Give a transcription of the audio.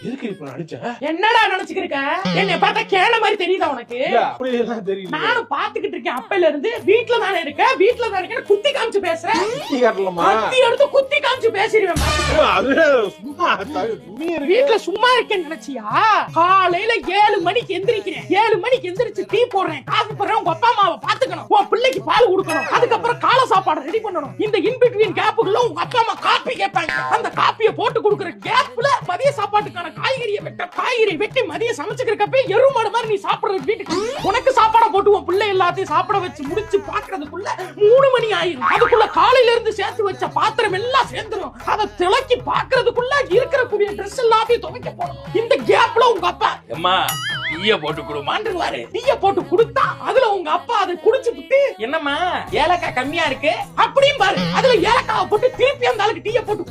எதுக்கு இப்ப நடிச்ச? என்னடா நினைச்சுக்கிருக்க? என்னை பார்த்தா கேன மாதிரி தெரியுதா உனக்கு? அப்படி எல்லாம் தெரியல. நானும் பாத்துக்கிட்டு இருக்கேன் அப்பையில இருந்து. வீட்டுல தானே இருக்கேன், வீட்டுல தானே இருக்கேன், குத்தி காமிச்சு பேசுறேன். குத்தி காட்டலாமா? குத்தி எடுத்து குத்தி காமிச்சு பேசிடுவேன். அது சும்மா துணி இருக்கு. வீட்டுல சும்மா இருக்கேன்னு நினைச்சியா? காலையில 7 மணிக்கு எந்திரிக்கிறேன். 7 மணிக்கு எந்திரிச்சு டீ போடுறேன், காஃபி போடுறேன். உங்க அப்பா அம்மாவை பாத்துக்கணும், உன் பிள்ளைக்கு பால் கொடுக்கணும், அதுக்கப்புறம் காலை சாப்பாடு ரெடி பண்ணணும். இந்த இன்பிட்வீன் கேப்புக்குள்ள உங்க அப்பா அம்மா காப்பி கேட்பாங்க. அந்த காப்பியை போட்டு கொடுக்குற கேப்ல மதிய சாப்பாட்டுக்கான காய்கறி வெட்டி மதியம் சமைச்சுக்கிறப்ப எருமாடு மாதிரி நீ சாப்பிடுற வீட்டுக்கு உனக்கு சாப்பாடை போட்டு உன் பிள்ளை எல்லாத்தையும் சாப்பிட வச்சு முடிச்சு பாக்குறதுக்குள்ள 3 மணி ஆயிரும். அதுக்குள்ள காலையில இருந்து சேர்த்து வச்ச பாத்திரம் எல்லாம் சேர்ந்துரும். அதை திளக்கி பாக்குறதுக்குள்ள இருக்கிற கூடிய ட்ரெஸ் எல்லாத்தையும் துவைக்க போடணும். இந்த கேப்ல உங்க அப்பா அம்மா டீய போட்டு குடுமான்றுவாரு. டீய போட்டு குடுத்தா அதுல உங்க அப்பா அதை குடிச்சு விட்டு என்னம்மா ஏலக்காய் கம்மியா இருக்கு அப்படின்னு பாரு, அதுல ஏலக்காவை போட்டு திருப்பி அந்த ஆளுக்கு டீய போட்டு